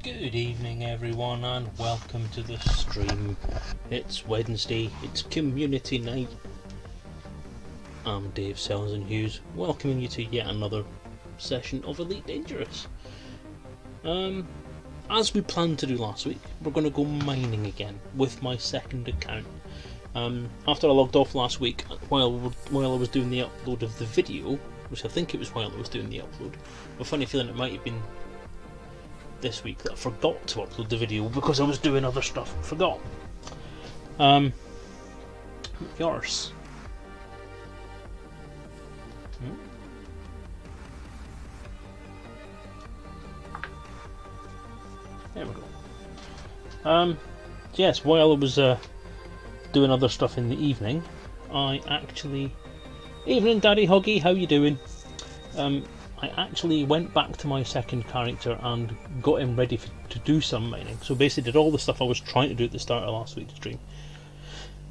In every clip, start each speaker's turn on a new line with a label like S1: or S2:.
S1: Good evening everyone and welcome to the stream. It's Wednesday, it's community night. I'm Dave Selezen Hughes, welcoming you to yet another session of Elite Dangerous. As we planned to do last week, we're going to go mining again with my second account. After I logged off last week while I was doing the upload of the video, which I think it was while I was doing the upload, a funny feeling it might have been this week that I forgot to upload the video because I was doing other stuff and forgot. Yours. There we go. Yes, while I was doing other stuff in the evening, I actually... Evening Daddy Huggy, how you doing? I actually went back to my second character and got him ready to do some mining. So basically did all the stuff I was trying to do at the start of last week's stream,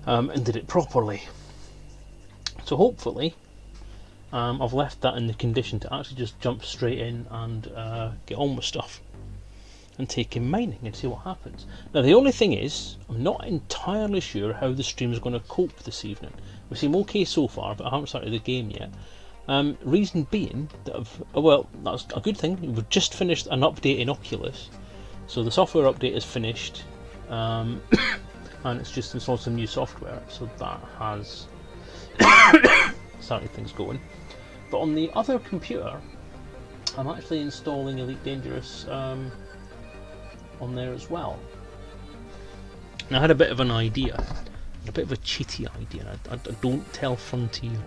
S1: and did it properly. So hopefully I've left that in the condition to actually just jump straight in and get on with stuff and take him mining and see what happens. Now the only thing is, I'm not entirely sure how the stream is going to cope this evening. We seem okay so far, but I haven't started the game yet. Reason being that that's a good thing. We've just finished an update in Oculus, so the software update is finished, and it's just installed some new software, so that has started things going. But on the other computer, I'm actually installing Elite Dangerous on there as well. Now I had a bit of an idea, a bit of a cheaty idea. I don't tell Frontier.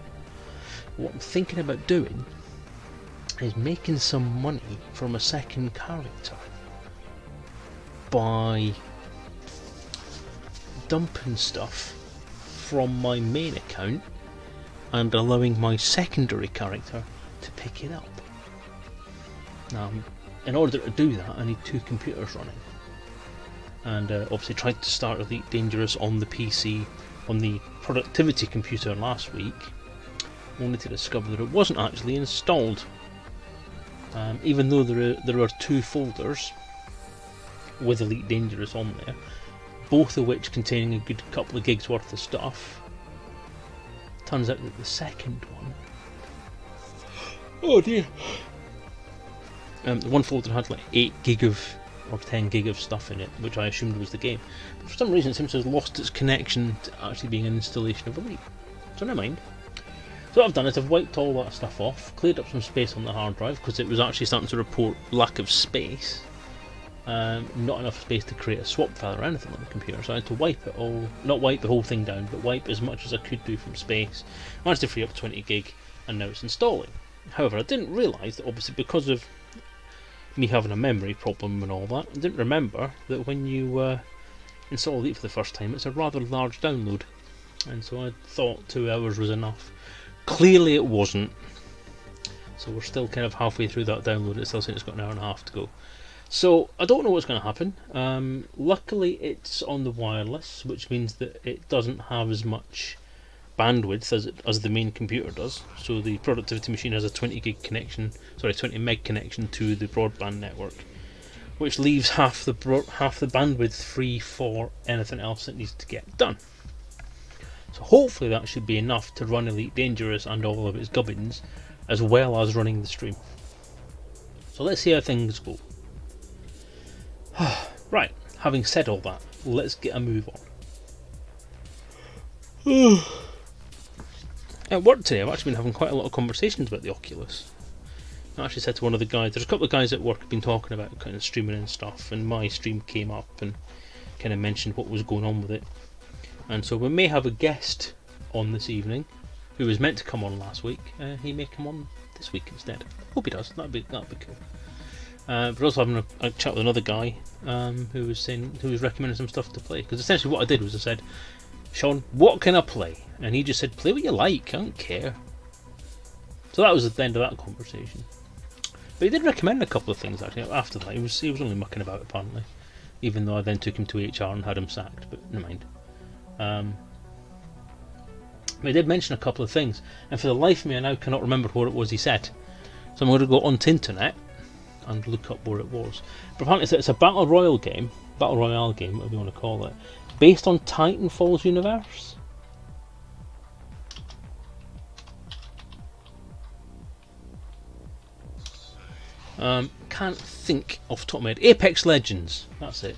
S1: What I'm thinking about doing is making some money from a second character by dumping stuff from my main account and allowing my secondary character to pick it up. Now, in order to do that, I need two computers running, and obviously tried to start Elite Dangerous on the PC, on the productivity computer last week, only to discover that it wasn't actually installed, even though there are two folders with Elite Dangerous on there, both of which containing a good couple of gigs worth of stuff. Turns out that the second one, oh dear, the one folder had like 8 gig of or 10 gig of stuff in it, which I assumed was the game, but for some reason it seems to have lost its connection to actually being an installation of Elite. So never mind. So what I've done is I've wiped all that stuff off, cleared up some space on the hard drive because it was actually starting to report lack of space, not enough space to create a swap file or anything on the computer, so I had to wipe it all, not wipe the whole thing down, but wipe as much as I could do from space. I managed to free up 20 gig and now it's installing. However, I didn't realise that obviously because of me having a memory problem and all that, I didn't remember that when you install Elite for the first time it's a rather large download, and so I thought 2 hours was enough. Clearly it wasn't, so we're still kind of halfway through that download. It's still saying it's got an hour and a half to go, so I don't know what's going to happen. Luckily it's on the wireless, which means that it doesn't have as much bandwidth as the main computer does. So the productivity machine has a 20 meg connection to the broadband network, which leaves half the bandwidth free for anything else that needs to get done. So hopefully that should be enough to run Elite Dangerous and all of its gubbins, as well as running the stream. So let's see how things go. Right, having said all that, let's get a move on. At work today I've actually been having quite a lot of conversations about the Oculus. I actually said to one of the guys, there's a couple of guys at work who've been talking about kind of streaming and stuff, and my stream came up and kind of mentioned what was going on with it. And so we may have a guest on this evening who was meant to come on last week. He may come on this week instead. Hope he does. That'd be cool. But also having a chat with another guy who was recommending some stuff to play. Because essentially what I did was I said, Sean, what can I play? And he just said, play what you like. I don't care. So that was the end of that conversation. But he did recommend a couple of things actually. After that, he was only mucking about apparently. Even though I then took him to HR and had him sacked. But never mind. But he did mention a couple of things, and for the life of me I now cannot remember what it was he said. So I'm going to go onto internet and look up where it was. But apparently it's a battle royale game, whatever you want to call it, based on Titanfall's universe. Can't think off the top of my head. Apex Legends, that's it.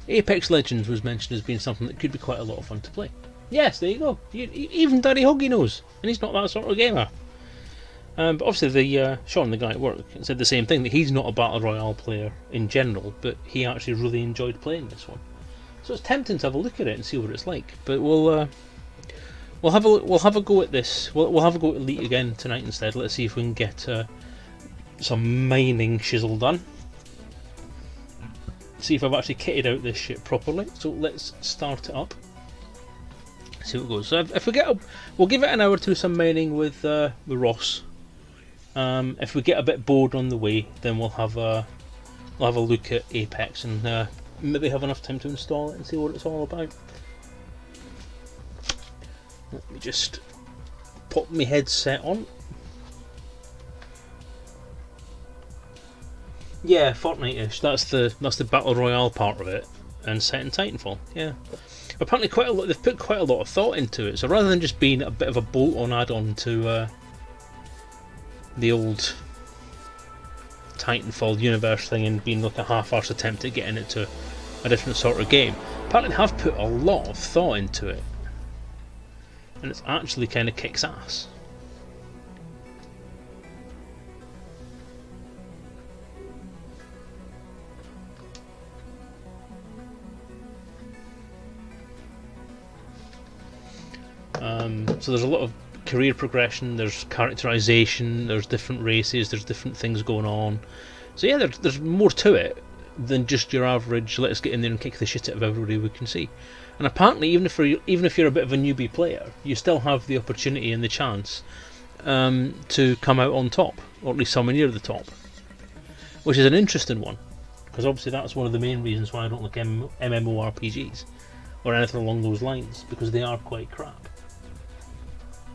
S1: Apex Legends was mentioned as being something that could be quite a lot of fun to play. Yes, there you go. Even Daddy Huggy knows, and he's not that sort of gamer. But obviously, Sean, the guy at work, said the same thing, that he's not a battle royale player in general, but he actually really enjoyed playing this one. So it's tempting to have a look at it and see what it's like. But we'll have a go at this. We'll have a go at Elite again tonight instead. Let's see if we can get some mining shizzle done. See if I've actually kitted out this shit properly. So let's start it up. See what goes. So if we get, we'll give it an hour or two some mining with Ross. If we get a bit bored on the way, then we'll have a look at Apex and maybe have enough time to install it and see what it's all about. Let me just pop my headset on. Yeah, Fortnite-ish. That's the battle royale part of it, and set in Titanfall. Yeah. Apparently, they've put quite a lot of thought into it. So rather than just being a bit of a bolt-on add-on to the old Titanfall universe thing and being like a half-arsed attempt at getting it to a different sort of game, apparently they have put a lot of thought into it, and it's actually kind of kicks ass. So there's a lot of career progression, there's characterization, there's different races, there's different things going on. So yeah, there's more to it than just your average let's get in there and kick the shit out of everybody we can see. And apparently even if you're a bit of a newbie player, you still have the opportunity and the chance to come out on top, or at least somewhere near the top, which is an interesting one, because obviously that's one of the main reasons why I don't like MMORPGs or anything along those lines, because they are quite crap.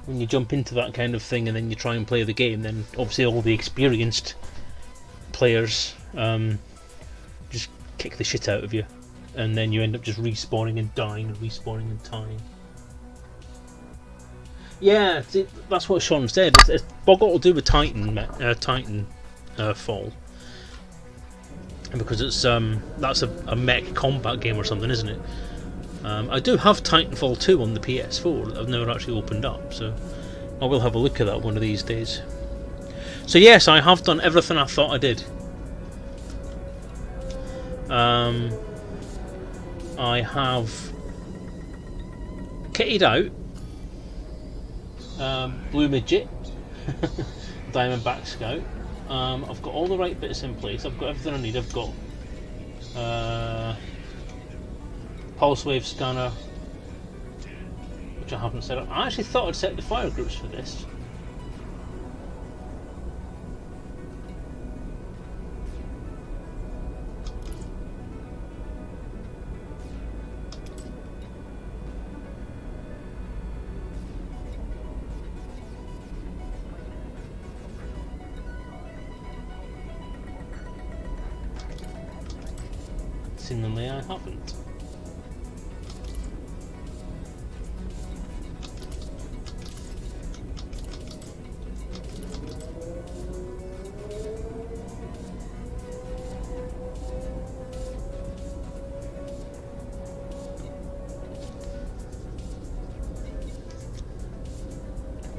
S1: When you jump into that kind of thing and then you try and play the game, then obviously all the experienced players just kick the shit out of you, and then you end up just respawning and dying and respawning and dying. Yeah, see, that's what Sean said. It's got to do with Titanfall, because it's that's a mech combat game or something, isn't it? I do have Titanfall 2 on the PS4 that I've never actually opened up, so I will have a look at that one of these days. So yes, I have done everything I thought I did. I have kitted out Blue Midget, Diamondback Scout. I've got all the right bits in place. I've got everything I need. I've got Pulse Wave Scanner, which I haven't set up. I actually thought I'd set the fire groups for this. Seemingly I haven't.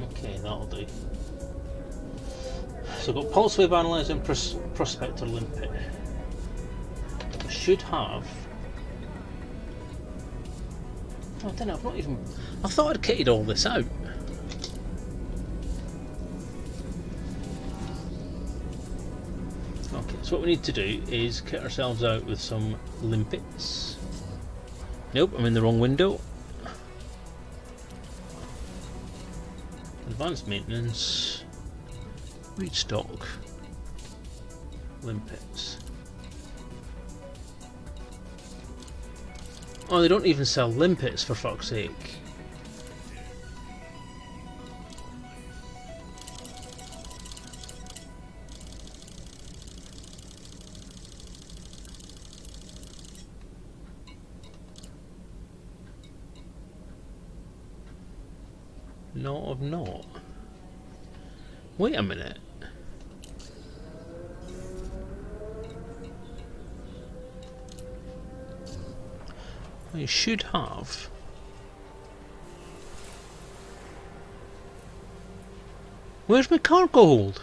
S1: Okay, that'll do. So I've got Pulse Wave Analyzer and Prospector Limpet. I should have... I don't know, I've not even... I thought I'd kitted all this out. Okay, so what we need to do is kit ourselves out with some limpets. Nope, I'm in the wrong window. Advanced maintenance, restock, limpets. Oh, they don't even sell limpets, for fuck's sake. not have not. Wait a minute. I should have. Where's my cargo hold?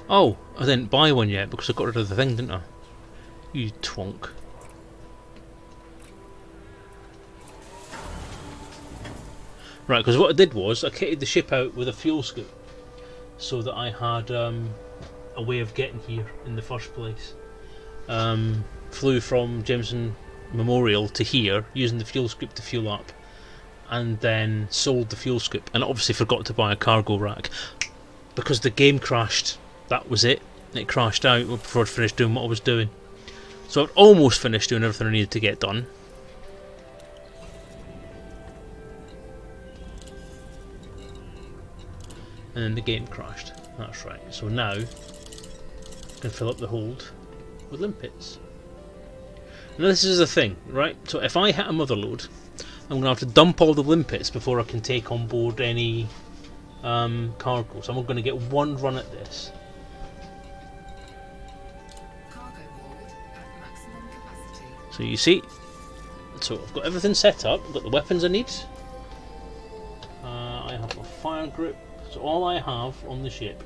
S1: Oh, I didn't buy one yet because I got rid of the thing, didn't I? You twonk. Right, because what I did was I kitted the ship out with a fuel scoop so that I had a way of getting here in the first place. Flew from Jameson Memorial to here using the fuel scoop to fuel up, and then sold the fuel scoop, and obviously forgot to buy a cargo rack because the game crashed. That was it. It crashed out before I'd finished doing what I was doing. So I'd almost finished doing everything I needed to get done. And then the game crashed. That's right. So now I can fill up the hold with limpets. Now this is the thing, right? So if I hit a mother load, I'm going to have to dump all the limpets before I can take on board any cargo. So I'm going to get one run at this. So you see, so I've got everything set up, I've got the weapons I need, I have a fire grip, so all I have on the ship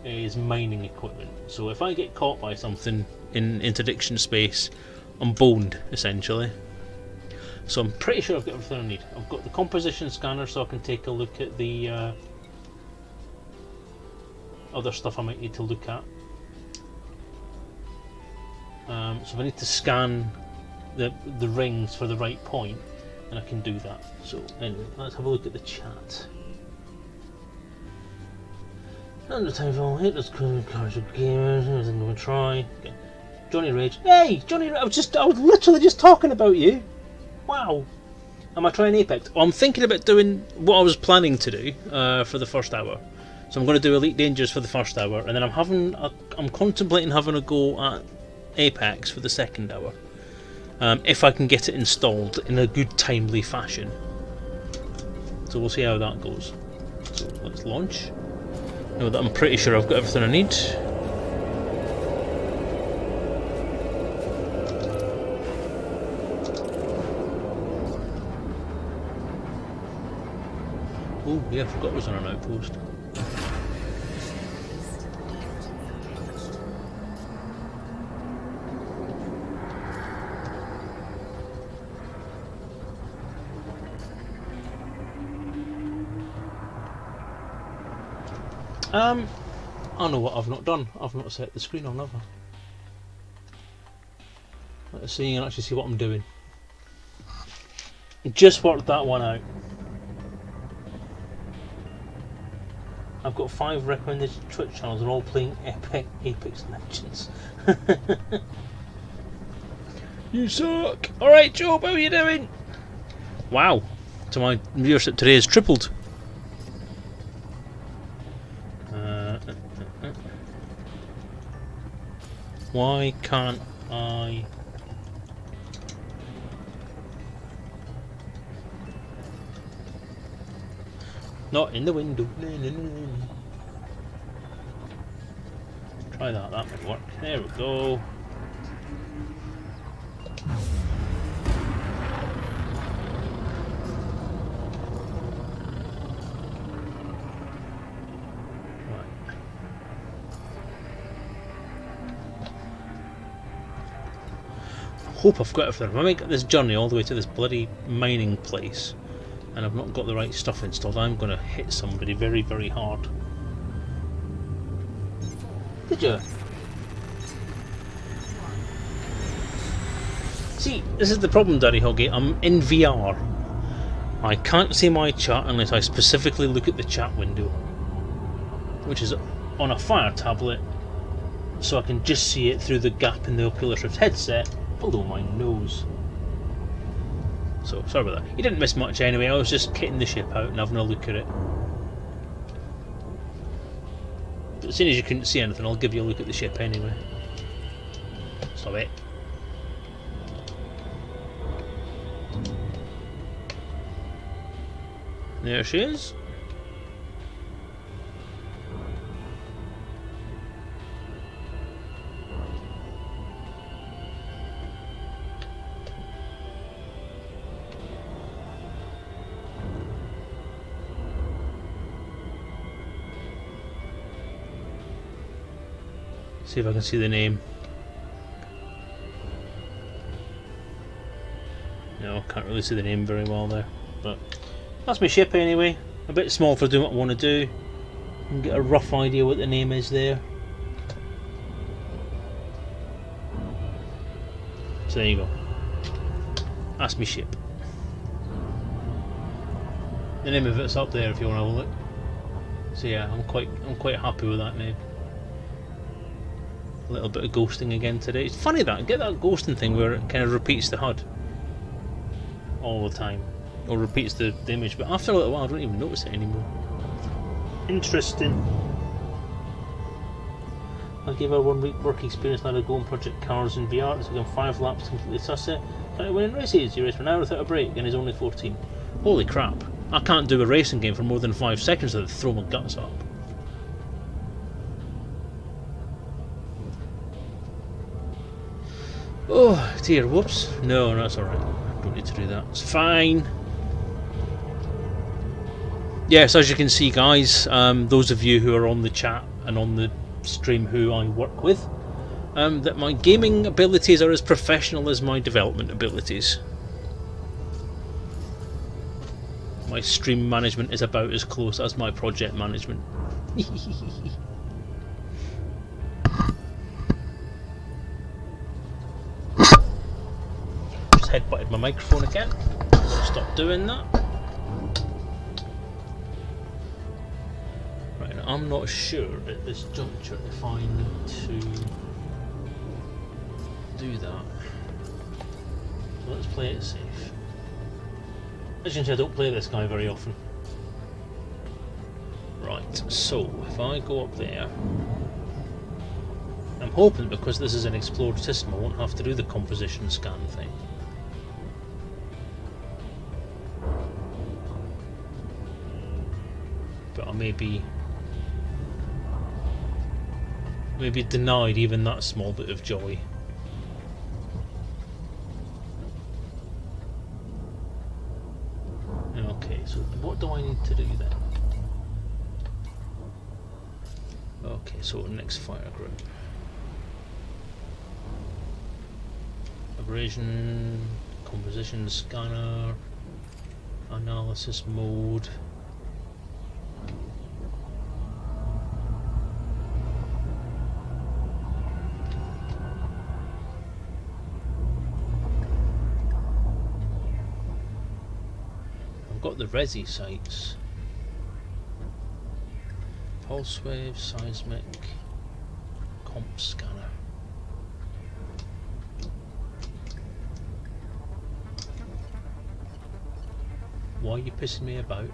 S1: is mining equipment. So if I get caught by something in interdiction space, I'm boned, essentially. So I'm pretty sure I've got everything I need. I've got the composition scanner so I can take a look at the other stuff I might need to look at. So if I need to scan the rings for the right point, and I can do that. So anyway, let's have a look at the chat. And the time for hit, let's call cars of gamers, I'm gonna try. Okay. Johnny Rage. Hey, Johnny, I was literally just talking about you. Wow. Am I trying Apex? Well, I'm thinking about doing what I was planning to do for the first hour. So I'm going to do Elite Dangerous for the first hour, and then I'm contemplating having a go at Apex for the second hour. If I can get it installed in a good timely fashion. So we'll see how that goes. So let's launch. Now that I'm pretty sure I've got everything I need. Oh yeah, I forgot I was on an outpost. I know what I've not done. I've not set the screen on, have I? Let's see and actually see what I'm doing. Just worked that one out. I've got 5 recommended Twitch channels and all playing Apex Legends. You suck! Alright Job, how are you doing? Wow, so my viewership today has tripled. Why can't I... Not in the window. Try that might work. There we go. Hope I've got everything. I might get this journey all the way to this bloody mining place and I've not got the right stuff installed, I'm going to hit somebody very, very hard. Did you? See, this is the problem, Daddy Hoggy. I'm in VR. I can't see my chat unless I specifically look at the chat window, which is on a Fire tablet, so I can just see it through the gap in the Oculus Rift headset below my nose. So, sorry about that. You didn't miss much anyway, I was just kitting the ship out and having a look at it. But as soon as you couldn't see anything, I'll give you a look at the ship anyway. Stop it. There she is. See if I can see the name. No, can't really see the name very well there. But that's my ship anyway. A bit small for doing what I want to do. You can get a rough idea what the name is there. So there you go. That's my ship. The name of it's up there if you want to have a look. So yeah, I'm quite happy with that name. A little bit of ghosting again today. It's funny that get that ghosting thing where it kind of repeats the HUD all the time, or repeats the image, but after a little while I don't even notice it anymore. Interesting. I gave her 1 week work experience, let her go and project cars in VR. It's again 5 laps to completely suss it. Trying to win in races. You race for an hour without a break and he's only 14. Holy crap. I can't do a racing game for more than 5 seconds without throw my guts up. Oh dear, whoops. No, that's alright. Don't need to do that. It's fine. Yes, as you can see guys, those of you who are on the chat and on the stream who I work with, that my gaming abilities are as professional as my development abilities. My stream management is about as close as my project management. Just headbutted my microphone again. Stop doing that. Right, I'm not sure at this juncture if I need to do that. So let's play it safe. As you can see, I don't play this guy very often. Right, so if I go up there, I'm hoping because this is an explored system I won't have to do the composition scan thing. But I may be denied even that small bit of joy. Okay, so what do I need to do then? Okay, so next fire group. Abrasion, composition scanner, analysis mode. Got the resi sites. Pulse wave, seismic, comp scanner. Why are you pissing me about?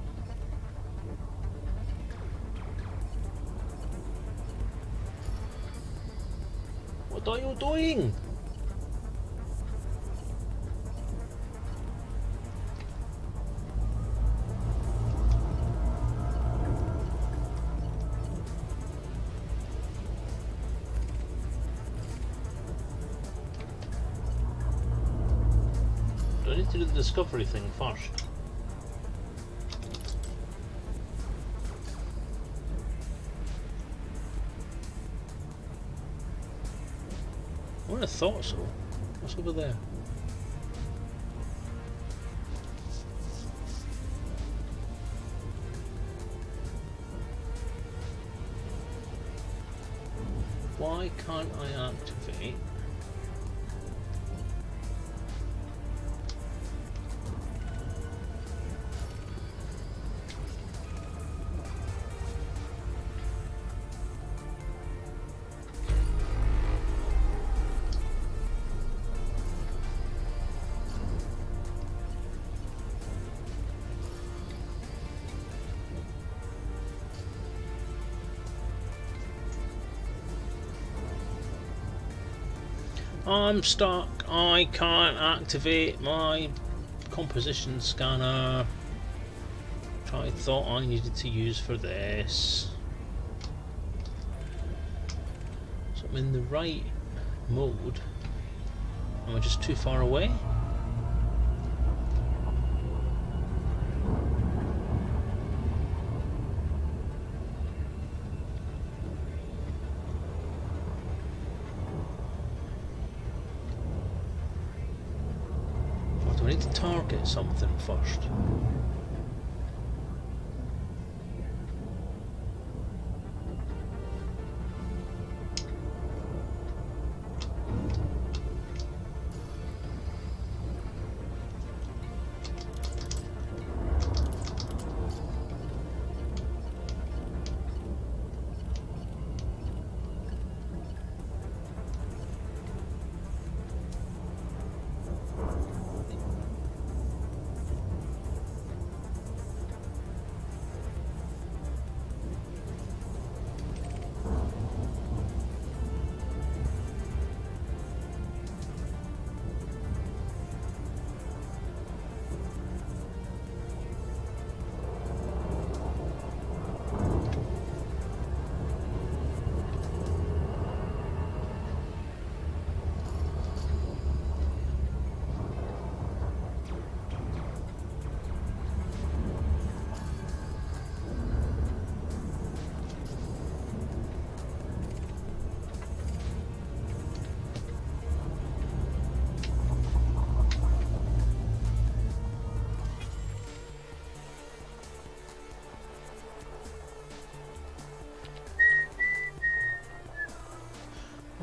S1: What are you doing? I need to do the discovery thing first. I would have thought so. What's over there? Why can't I activate? I'm stuck. I can't activate my composition scanner. which I thought I needed to use for this. So I'm in the right mode. Am I just too far away? Or do I need to target something first?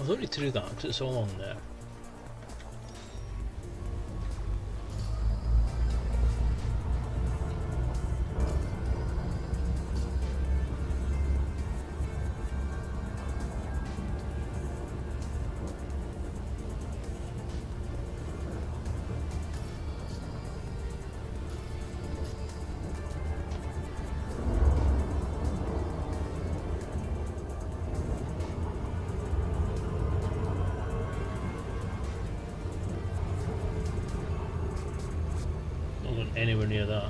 S1: I don't need to do that because it's all on there. Anywhere near that.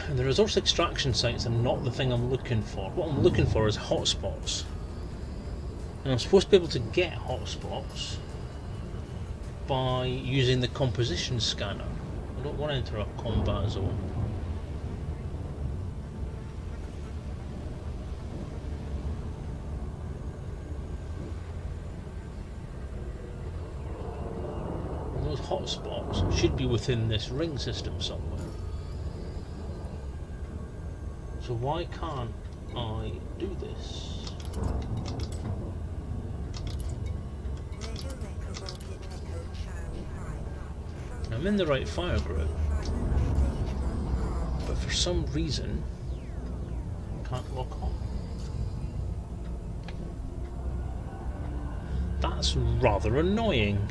S1: And the resource extraction sites are not the thing I'm looking for. What I'm looking for is hotspots. And I'm supposed to be able to get hotspots by using the composition scanner. I don't want to enter a combat zone. And those hotspots should be within this ring system somewhere. So why can't I do this? I'm in the right fire group, but for some reason I can't lock on. That's rather annoying.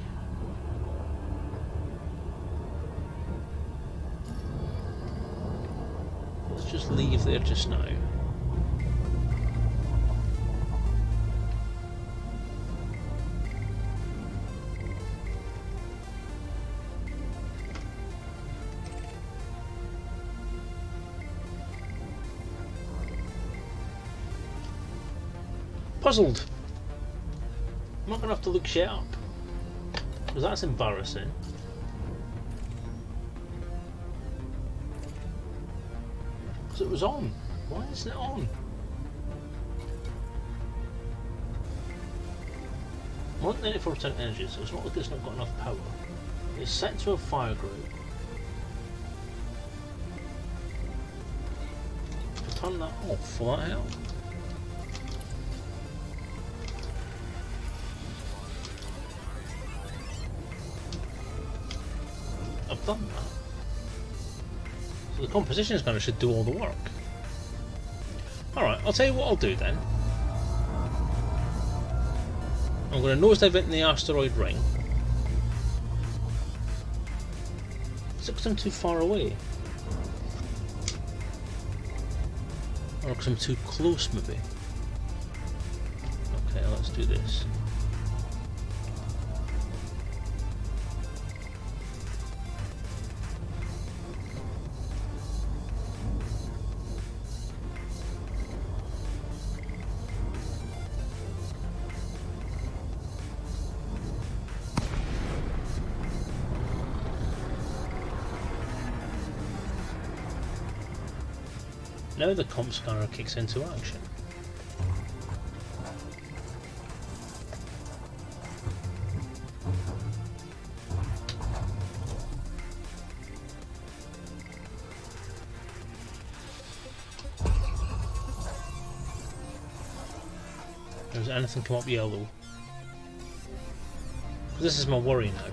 S1: Let's just leave there just now. Puzzled. I'm not going to have to look shit up, because that's embarrassing. Because it was on. Why isn't it on? 94% energy, so it's not like it's not got enough power. It's set to a fire group. If I turn that off, will that help? I've done that. So the composition scanner should do all the work. Alright, I'll tell you what I'll do then. I'm going to nosedive it in the asteroid ring. It's because I'm too far away. Or because I'm too close, maybe. Okay, let's do this. Now the comp scanner kicks into action. Does anything come up yellow? This is my worry now.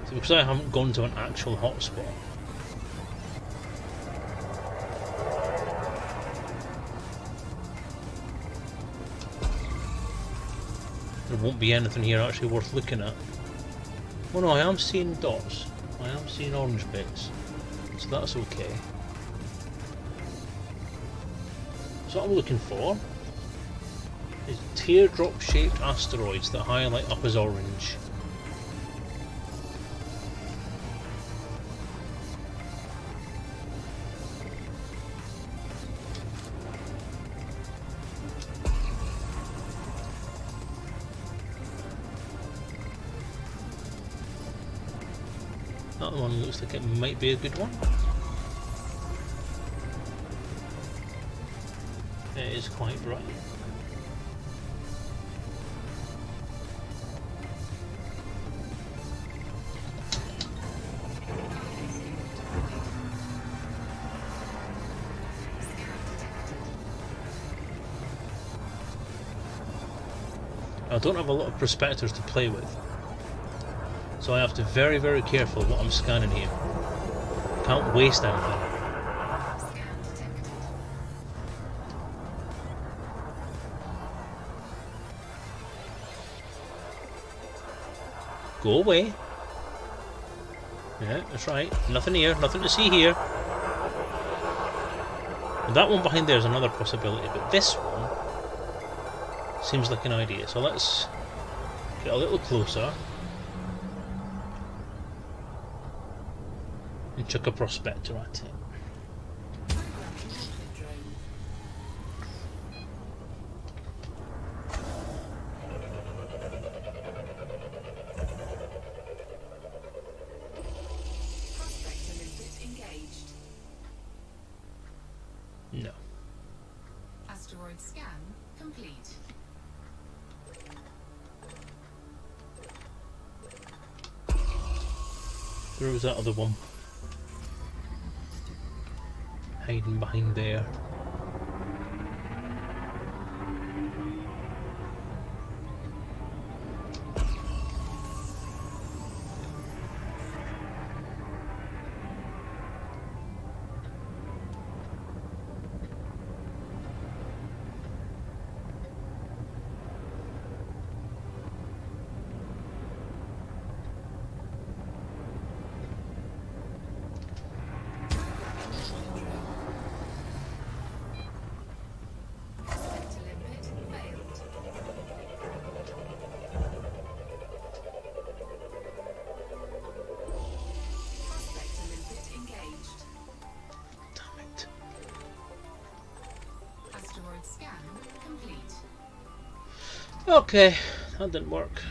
S1: So because I haven't gone to an actual hotspot, there won't be anything here actually worth looking at. Oh no, I am seeing dots. I am seeing orange bits. So that's okay. So what I'm looking for is teardrop shaped asteroids that highlight up as orange. That one looks like it might be a good one. It is quite bright. I don't have a lot of prospectors to play with, so I have to be very, very careful what I'm scanning here. Can't waste anything. Go away. Yeah, that's right. Nothing here, nothing to see here. And that one behind there is another possibility, but this one seems like an idea. So let's get a little closer and chuck a prospector at it. No.
S2: Asteroid scan complete.
S1: There was that other one hiding behind there. Okay, that didn't work.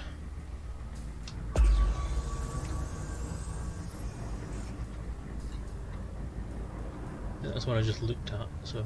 S1: Yeah, that's what I just looked at, so.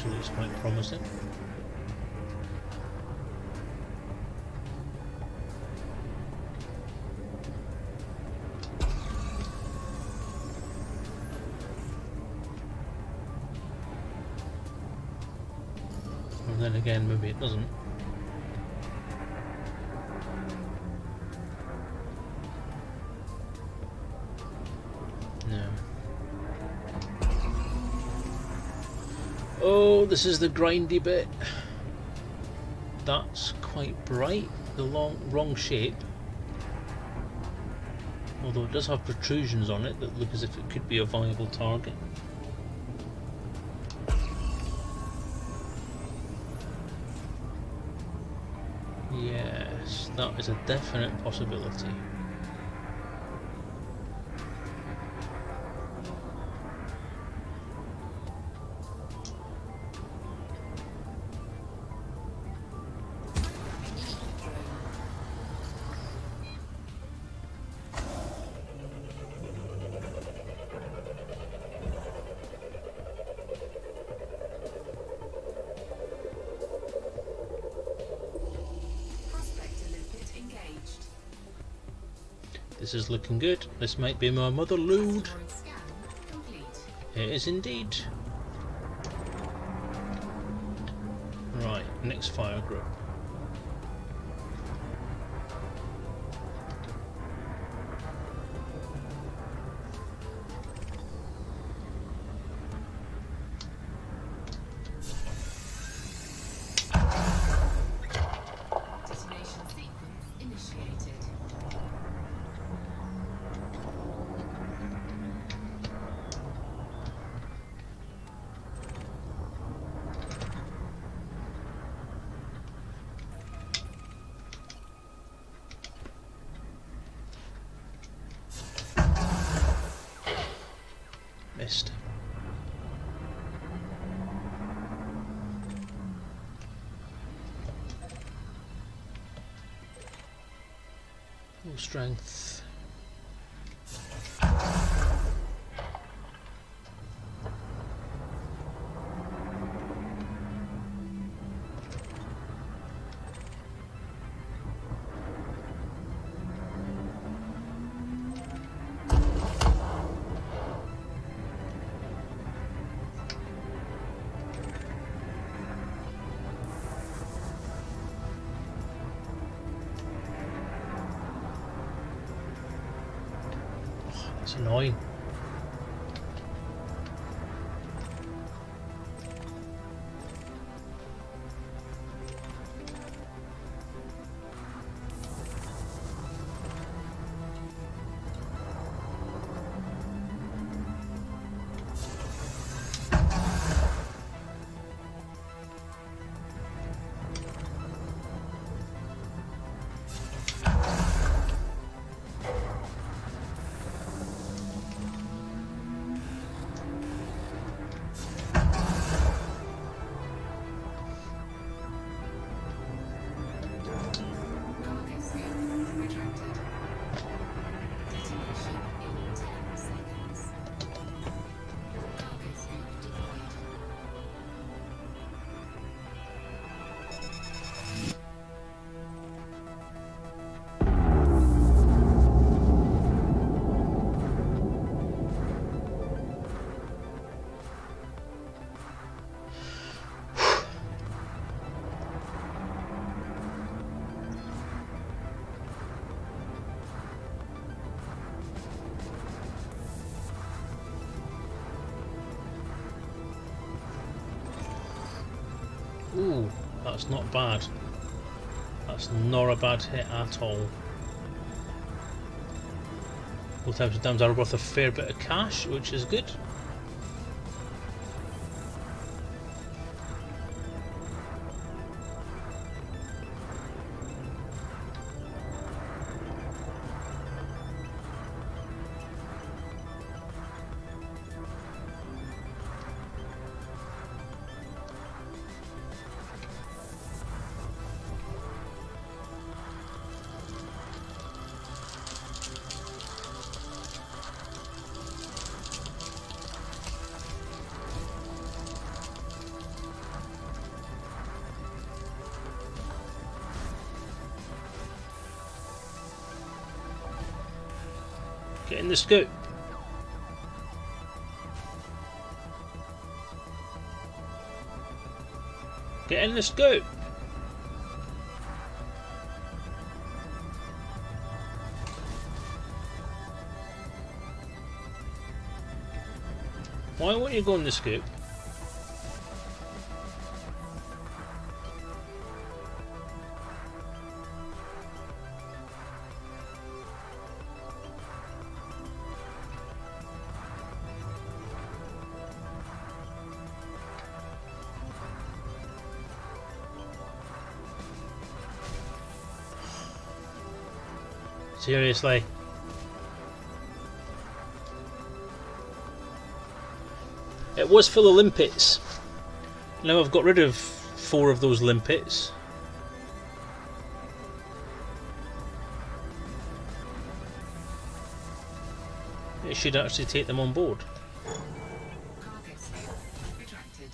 S1: actually looks quite promising. And then again, maybe it doesn't. No. Oh, this is the grindy bit. That's quite bright. The wrong shape. Although it does have protrusions on it that look as if it could be a viable target. Yes, that is a definite possibility. This is looking good. This might be my mother lode.
S2: Asteroid scan complete.
S1: It is indeed. Right, next fire group.
S2: Detonation sequence initiated.
S1: Missed. Full strength. That's annoying.
S2: Cargo scope retracted. Detonation in 10 seconds. Cargo scope deployed.
S1: Ooh, that's not bad. That's not a bad hit at all. Both types of dams are worth a fair bit of cash, which is good. Get in the scoop. Get in the scoop. Why won't you go in the scoop? Seriously. It was full of limpets. Now I've got rid of 4 of those limpets. It should actually take them on board.
S2: Cargo scope retracted.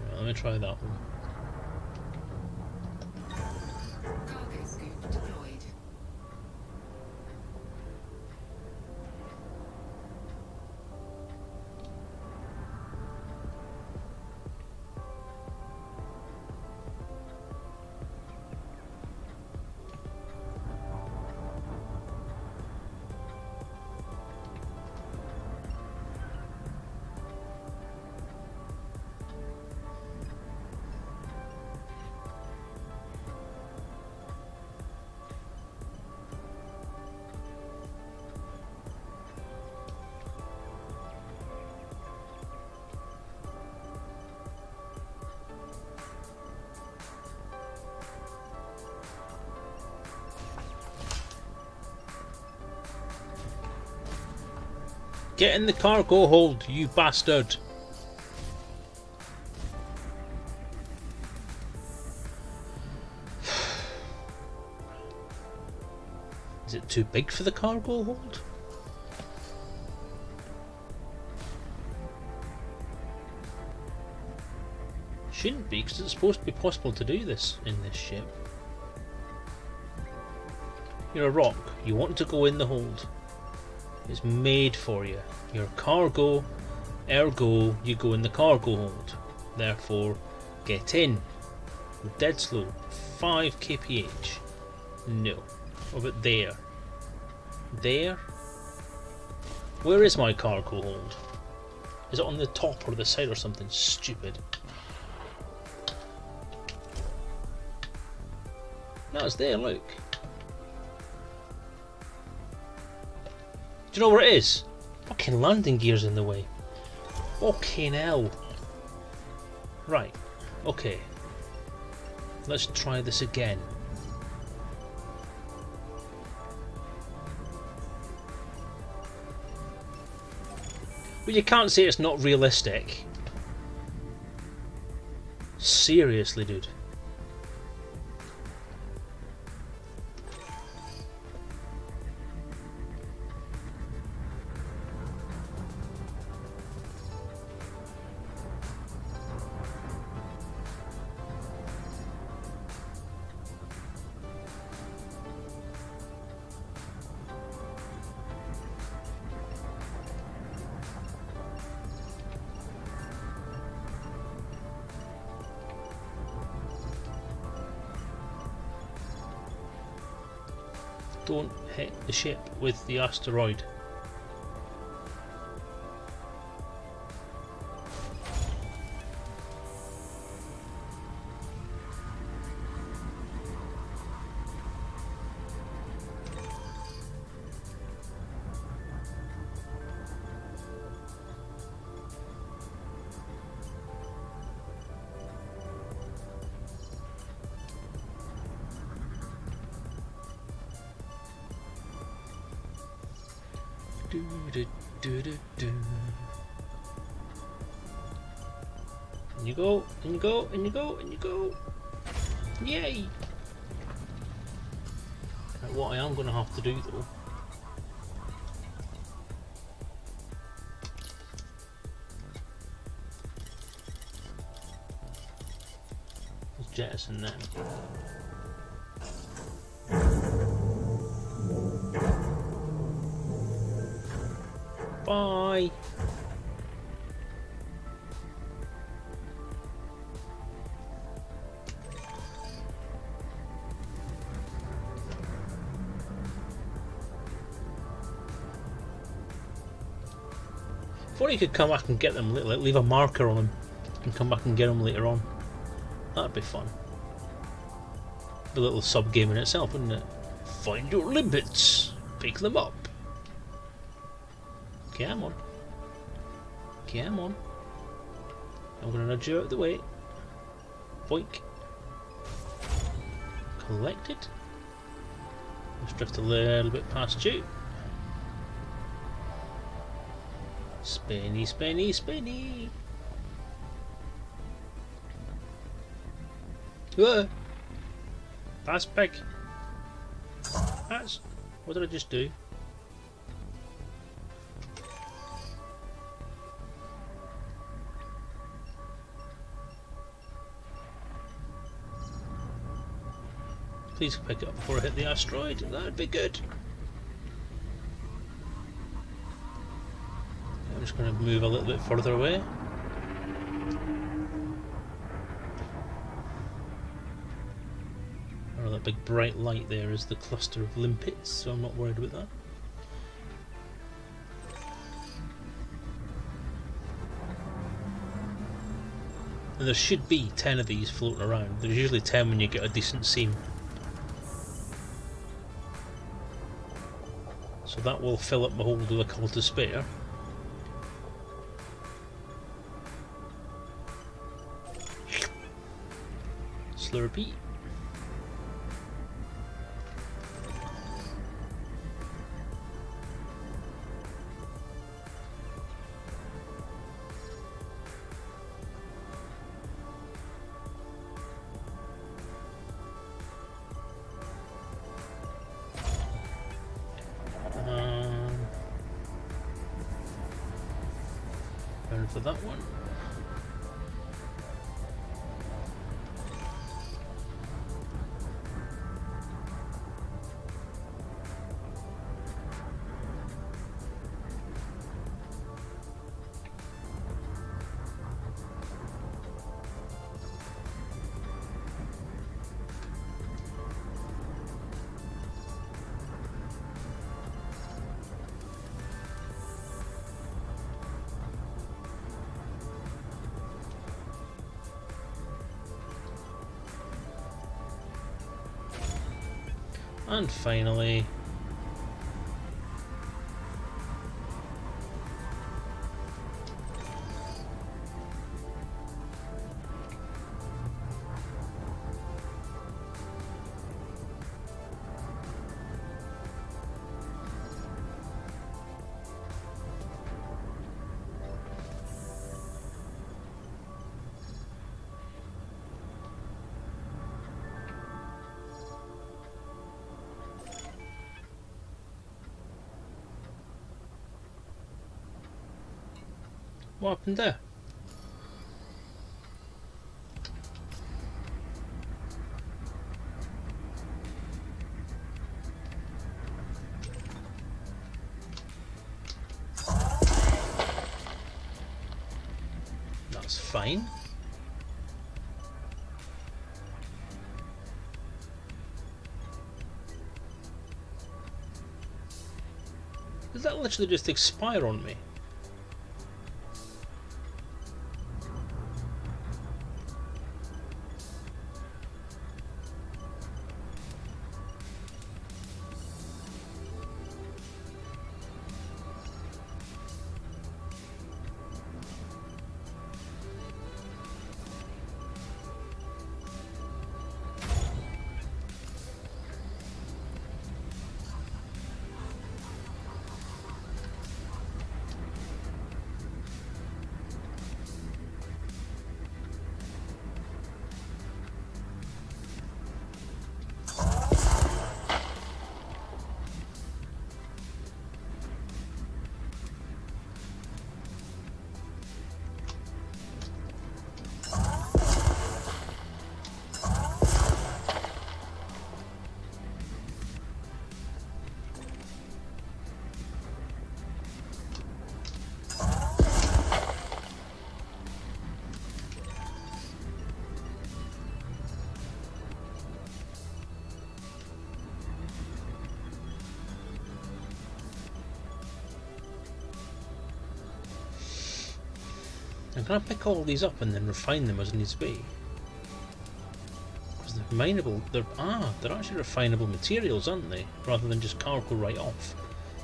S1: Right, let me try that one.
S2: Cargo scoop deployed.
S1: Get in the cargo hold, you bastard! Is it too big for the cargo hold? Shouldn't be, because it's supposed to be possible to do this in this ship. You're a rock. You want to go in the hold. It's made for you. You're cargo, ergo you go in the cargo hold. Therefore, get in. We're dead slow. 5 kph. No. What about there? There? Where is my cargo hold? Is it on the top or the side or something stupid? No, it's there, look. Do you know where it is? Fucking landing gear's in the way. Fucking hell. Right, okay. Let's try this again. But you can't say it's not realistic. Seriously, dude. Don't hit the ship with the asteroid. Do, do, do, do, do. And you go, and you go, and you go, and you go. Yay! Right, what I am going to have to do though missing them. Bye! If only you could come back and get them, like leave a marker on them and come back and get them later on. That'd be fun. A little sub game in itself, wouldn't it? Find your limpets, pick them up. Come on. Come on. I'm gonna nudge you out of the way. Boink. Collected. Let's drift a little bit past you. Spinny, spinny, spinny. Whoa! That's big. That's. What did I just do? Please pick it up before I hit the asteroid. That'd be good. I'm just going to move a little bit further away. Oh, that big bright light there is the cluster of limpets, so I'm not worried about that. And there should be 10 of these floating around. There's usually 10 when you get a decent seam. So that will fill up the hold with a couple to spare. Slurpee. Going for that one. And finally, what happened there? That's fine. Does that literally just expire on me? And can I pick all these up and then refine them as needs be? Because they're mineable. They're actually refinable materials, aren't they? Rather than just cargo right off.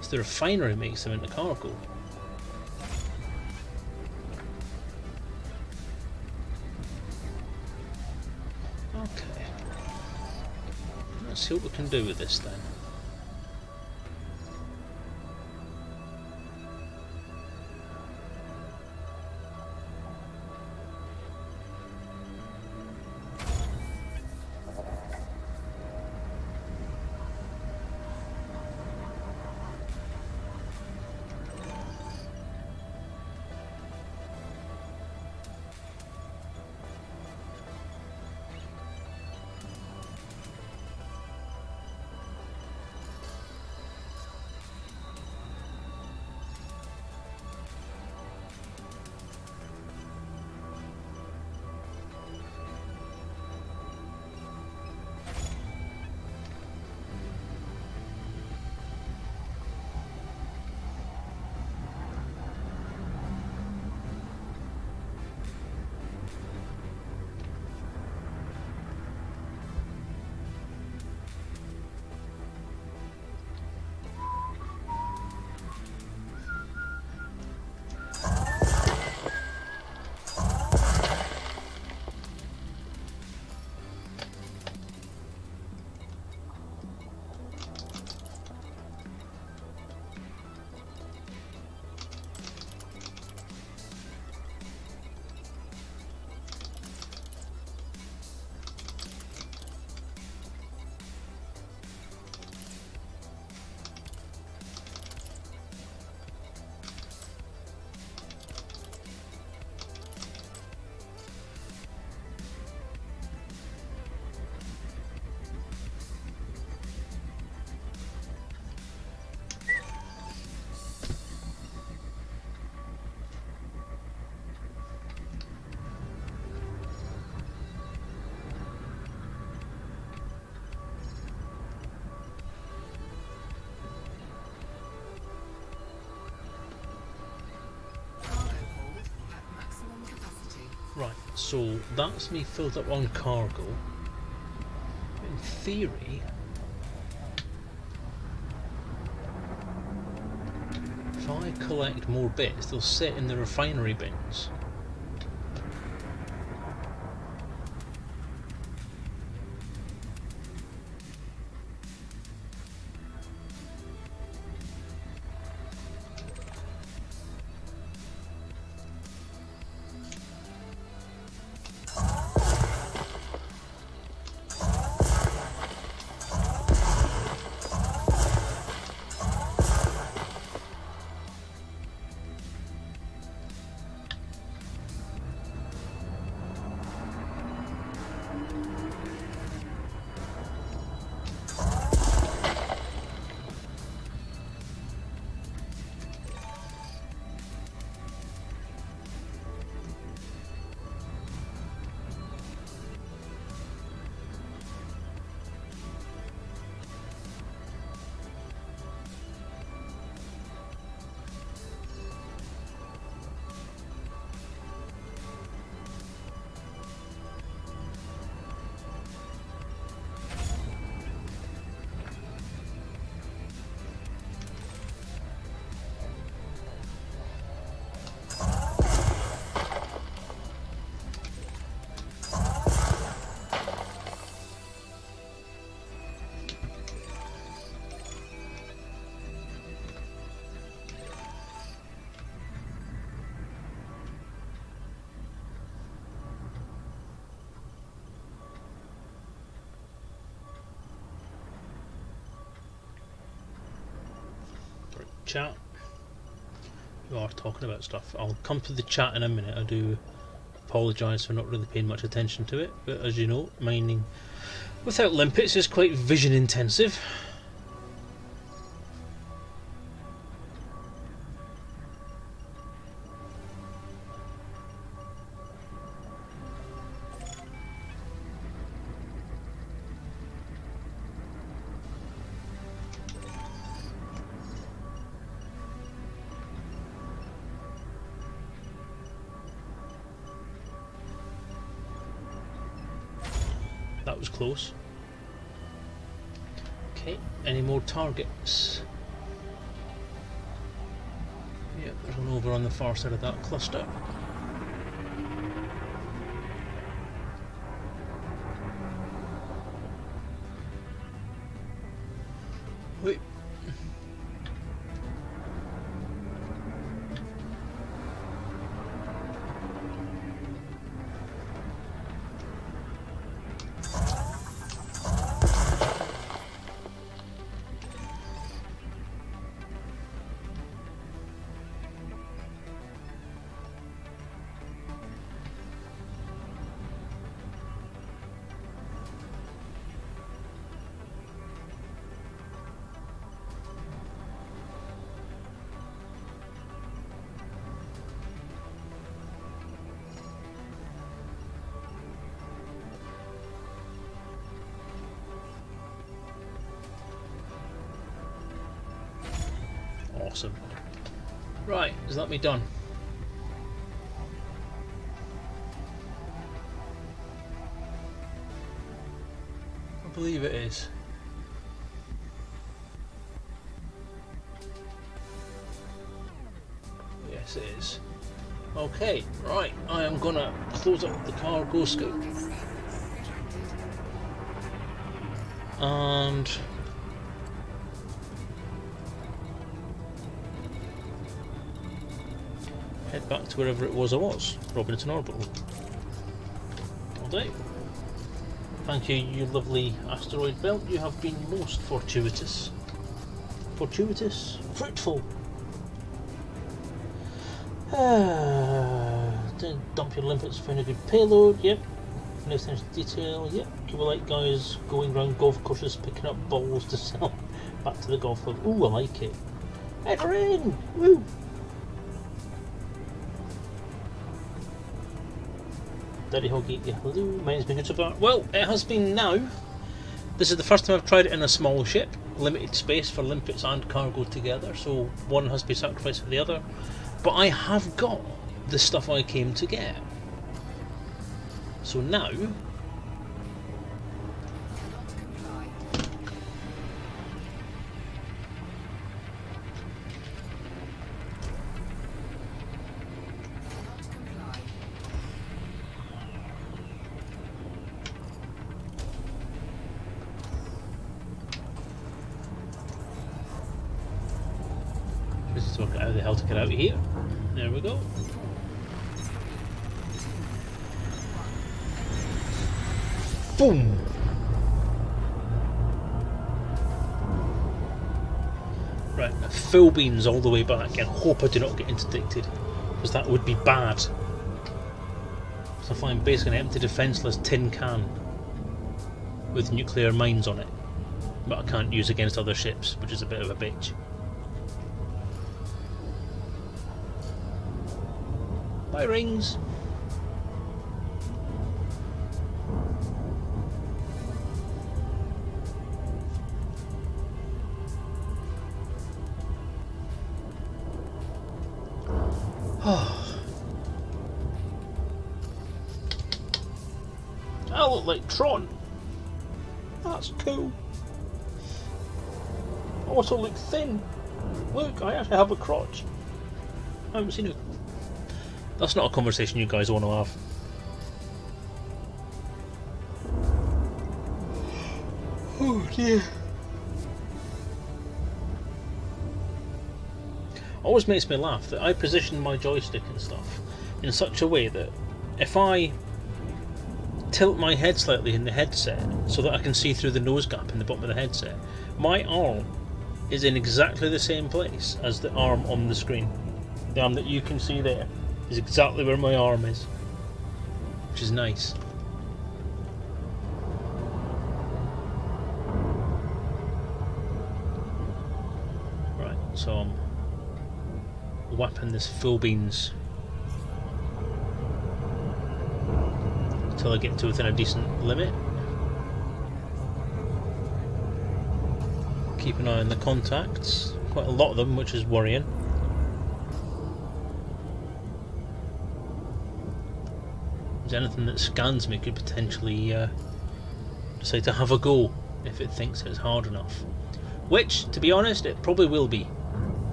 S1: So the refinery makes them into cargo. Okay. Let's see what we can do with this then. Right, so that's me filled up on cargo. In theory, if I collect more bits, they'll sit in the refinery bins. Chat, you are talking about stuff. I'll come to the chat in a minute. I do apologise for not really paying much attention to it, but as you know, mining without limpets is quite vision intensive. That was close. Okay, any more targets? Yep, there's one over on the far side of that cluster. Wait. Awesome. Right, is that me done? I believe it is. Yes, it is. Okay, right, I am gonna close up the cargo scope.
S2: Cargo scope retracted.
S1: And head back to wherever it was I was, Robinson Orbital. All day. Thank you, you lovely asteroid belt. You have been most fortuitous. Fortuitous? Fruitful. Dump your limpets, find a good payload, yep. No attention to detail, yep. You were like guys going around golf courses picking up balls to sell back to the golf club. Ooh, I like it. Enter in! Woo! Daddy Hoggy, yeah, hello. Mine's been good so far. Well, it has been now. This is the first time I've tried it in a small ship. Limited space for limpets and cargo together, so one has to be sacrificed for the other. But I have got the stuff I came to get. So now,
S2: Cannot comply. Cannot comply.
S1: just to work out how the hell to get out of here. There we go. Boom! Right, full beans all the way back, and hope I do not get interdicted, because that would be bad. So I find basically an empty defenceless tin can with nuclear mines on it, but I can't use against other ships, which is a bit of a bitch. Bye, rings! I look like Tron. That's cool. I also look thin. Look, I actually have a crotch. I haven't seen it. That's not a conversation you guys want to have. Oh dear. Always makes me laugh that I position my joystick and stuff in such a way that if I tilt my head slightly in the headset so that I can see through the nose gap in the bottom of the headset, my arm is in exactly the same place as the arm on the screen. The arm that you can see there is exactly where my arm is, which is nice. Right, so I'm whapping this full beans until I get to within a decent limit. Keep an eye on the contacts, quite a lot of them, which is worrying. Anything that scans me could potentially decide to have a go if it thinks it's hard enough. Which, to be honest, it probably will be.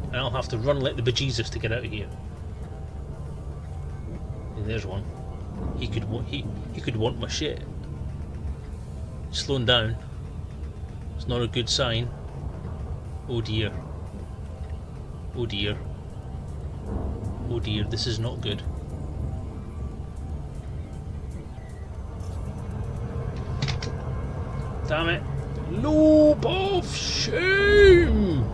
S1: And I'll have to run like the bejesus to get out of here. And there's one. He could want my shit. Slowing down. It's not a good sign. Oh dear. Oh dear. Oh dear, this is not good. Damn it. Lobe of shame!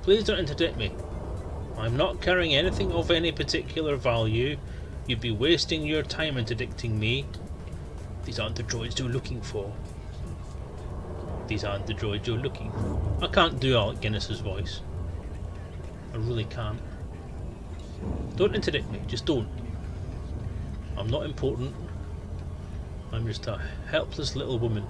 S1: Please don't interdict me. I'm not carrying anything of any particular value. You'd be wasting your time interdicting me. These aren't the droids you're looking for. These aren't the droids you're looking for. I can't do Alec Guinness's voice. I really can't. Don't interdict me, just don't. I'm not important. I'm just a helpless little woman.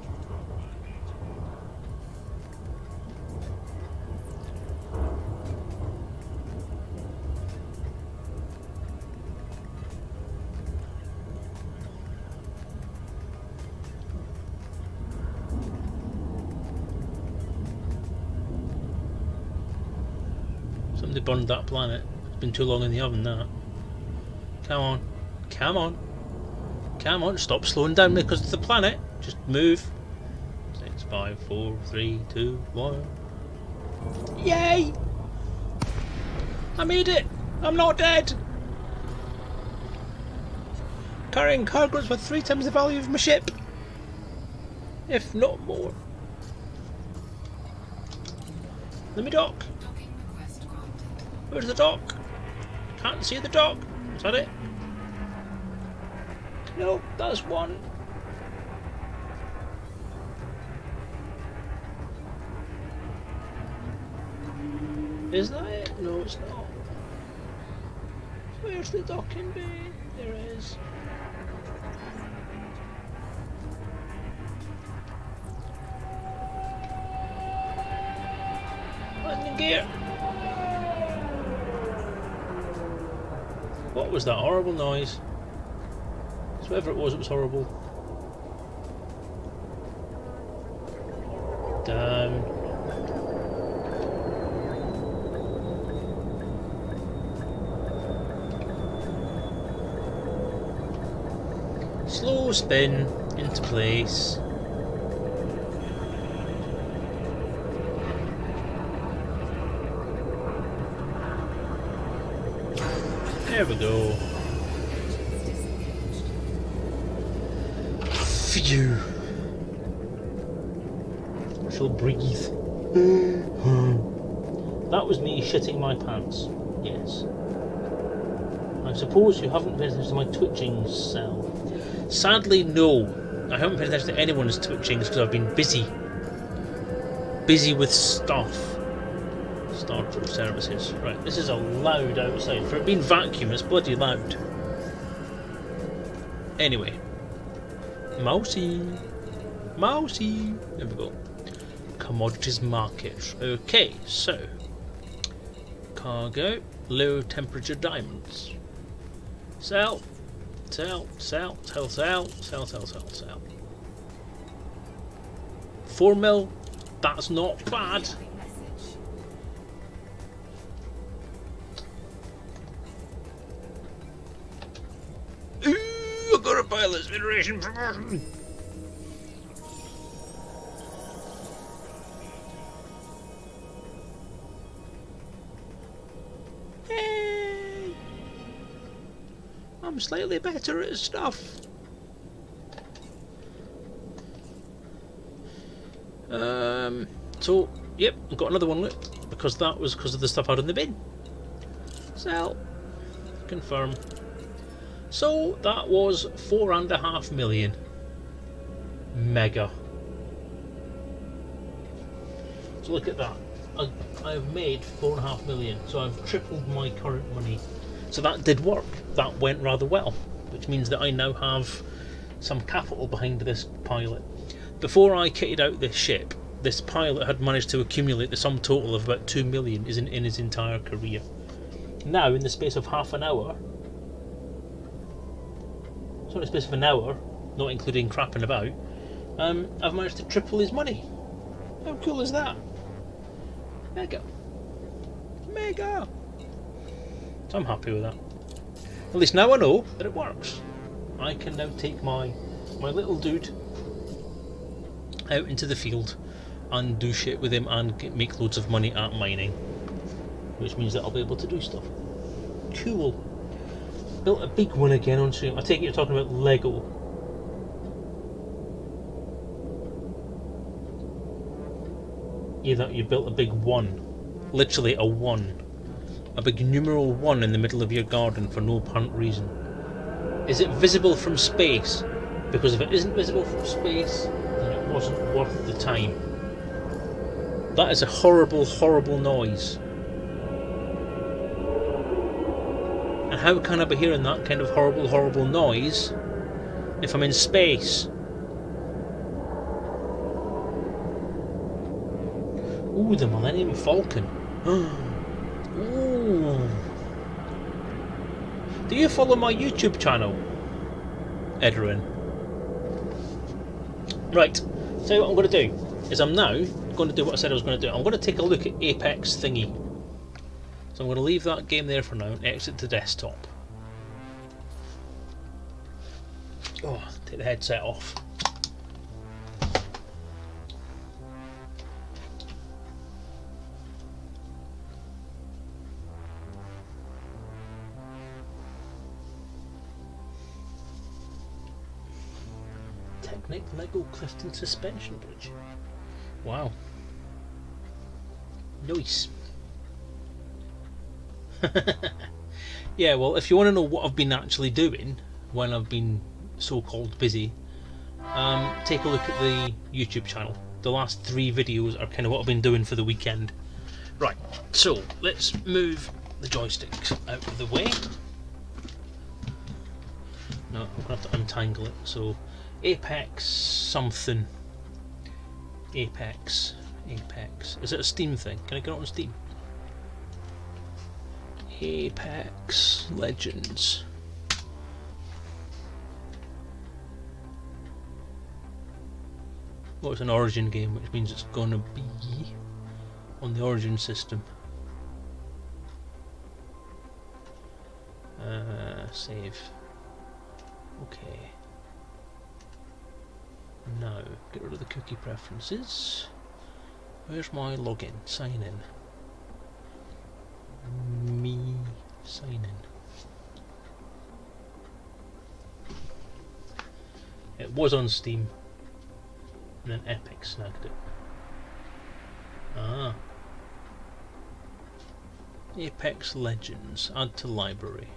S1: Somebody burned that planet. It's been too long in the oven, that. Come on. Come on. Come on, stop slowing down because it's the planet. Just move. 6, 5, 4, 3, 2, 1. Yay! I made it! I'm not dead! Carrying cargoes worth 3 times the value of my ship. If not more. Let me dock.
S2: Docking request granted.
S1: Where's the dock? Can't see the dock. Is that it? No, that's one. Is that it? No, it's not. Where's the docking bay? There it is. Landing gear. What was that horrible noise? So whatever it was horrible. Down. Slow spin into place. There we go. Phew. I shall breathe. That was me shitting my pants. Yes. I suppose you haven't paid attention to my twitching cell. Sadly, no. I haven't paid attention to anyone's twitchings because I've been busy. Busy with stuff. Star Trek services. Right, this is a loud outside. For it being vacuum, it's bloody loud. Anyway. Mousy. Mousy. There we go. Commodities market. Okay, so. Cargo. Low temperature diamonds. Sell. Sell. Sell. Sell. Sell. Sell. Sell. Sell. Sell. 4 mil. That's not bad.
S2: Incoming message.
S1: Ooh, I got a pilot's federation promotion. Yay! I'm slightly better at stuff. So, yep, I've got another one, look, because that was because of the stuff out in the bin. Sell. Confirm. So, that was 4.5 million. Mega. So look at that. I've made 4.5 million, so I've tripled my current money. So that did work. That went rather well, which means that I now have some capital behind this pilot. Before I kitted out this ship, this pilot had managed to accumulate the sum total of about 2 million in his entire career. Now, in the space of half an hour, so in the space of an hour, not including crapping about, I've managed to triple his money. How cool is that? Mega. Mega! So I'm happy with that. At least now I know that it works. I can now take my little dude out into the field and do shit with him and make loads of money at mining, which means that I'll be able to do stuff. Cool. Built a big one again on stream. I take it you're talking about Lego. You built a big one, literally a one, a big numeral 1 in the middle of your garden for no apparent reason. Is it visible from space? Because if it isn't visible from space, then it wasn't worth the time. That is a horrible, horrible noise. And how can I be hearing that kind of horrible, horrible noise if I'm in space? Ooh, the Millennium Falcon. Ooh. Do you follow my YouTube channel, Edrin? Right, so what I'm going to do is I'm now going to do what I said I was going to do. I'm going to take a look at Apex thingy. So I'm going to leave that game there for now and exit the desktop. Oh, take the headset off. Technic Lego Clifton Suspension Bridge. Wow. Nice. Yeah, well, if you want to know what I've been actually doing when I've been so-called busy, take a look at the YouTube channel. The last 3 videos are kind of what I've been doing for the weekend. Right, so let's move the joysticks out of the way. No, I'm going to have to untangle it. So Apex something. Apex. Is it a Steam thing? Can I get it on Steam? Apex Legends. Well, it's an Origin game, which means it's gonna be on the Origin system. Save. Okay. Now, get rid of the cookie preferences. Where's my login? Sign in. Me sign in. It was on Steam, and then Epic snagged it. Ah. Apex Legends. Add to library.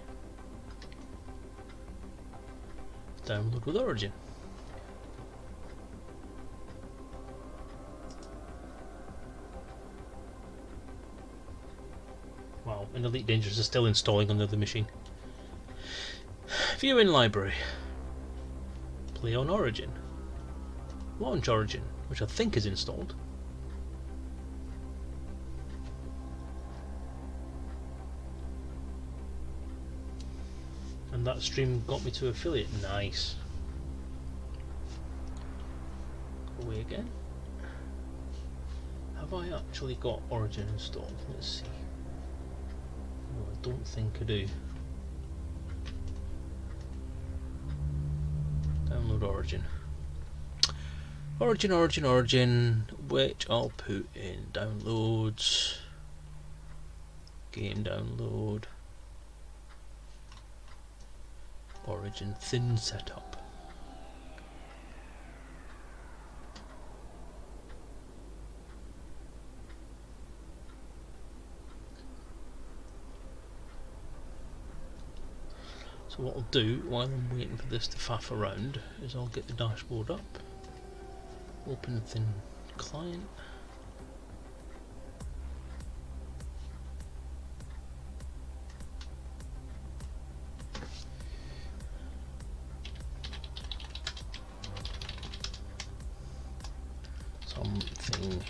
S1: Download with Origin. Wow, and Elite Dangerous is still installing on the other machine. View in library. Play on Origin. Launch Origin, which I think is installed. And that stream got me to affiliate. Nice. Go away again. Have I actually got Origin installed? Let's see. No, I don't think I do. Download Origin. Origin, which I'll put in downloads. Game download. Origin thin setup. So what I'll do while I'm waiting for this to faff around is I'll get the dashboard up, open thin client, something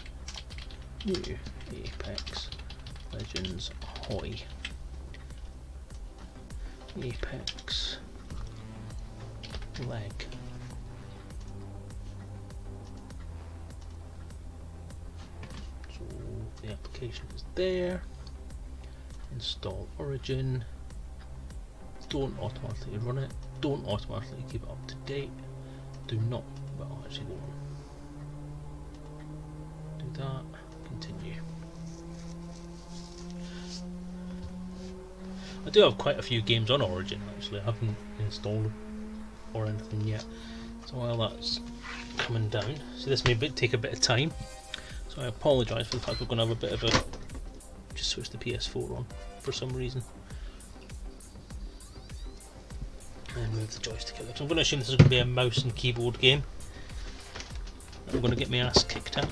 S1: New Apex Legends Ahoy. Apex leg. So the application is there. Install Origin. Don't automatically run it. Don't automatically keep it up to date. Do not. Well, actually, go on. Do that. Continue. I do have quite a few games on Origin actually. I haven't installed or anything yet. So while that's coming down, so this may take a bit of time. So I apologise for the fact we're going to have a bit of a just switch the PS4 on for some reason. And move the joystick out. So I'm going to assume this is going to be a mouse and keyboard game. I'm going to get my ass kicked out.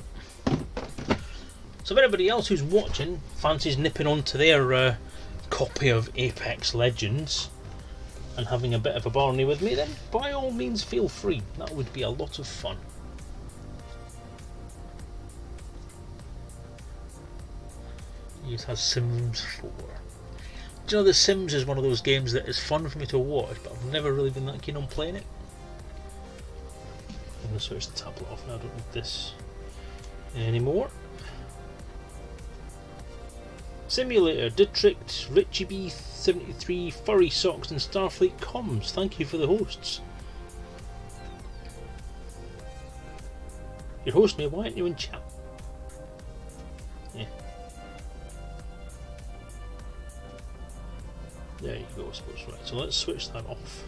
S1: So if anybody else who's watching fancies nipping onto their copy of Apex Legends and having a bit of a barney with me, then by all means feel free. That would be a lot of fun. It has Sims 4. Do you know The Sims is one of those games that is fun for me to watch, but I've never really been that keen on playing it. I'm going to switch the tablet off now. I don't need this anymore. Simulator, Ditrict, Richie B73, Furry Socks and Starfleet Comms. Thank you for the hosts. Your host me, why aren't you in chat? Yeah. There you go, I suppose. Right, so let's switch that off.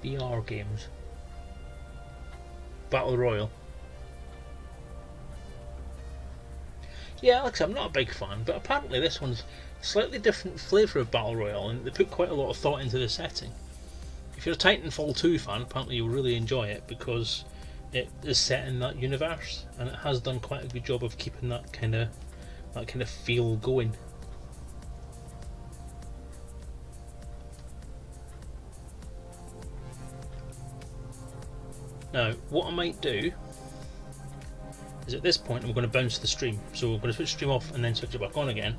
S1: BR games. Battle Royale. Yeah, like I said, I'm not a big fan, but apparently this one's a slightly different flavour of Battle Royale, and they put quite a lot of thought into the setting. If you're a Titanfall 2 fan, apparently you'll really enjoy it because it is set in that universe, and it has done quite a good job of keeping that kind of feel going. Now, what I might do is at this point I'm going to bounce the stream. So we're going to switch the stream off and then switch it back on again,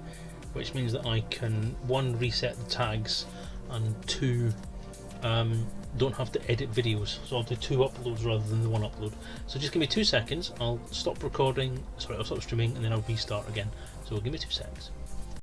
S1: which means that I can, one, reset the tags, and two, don't have to edit videos. So I'll do 2 uploads rather than the 1 upload. So just give me 2 seconds, I'll stop recording, sorry, I'll stop streaming and then I'll restart again. So give me 2 seconds.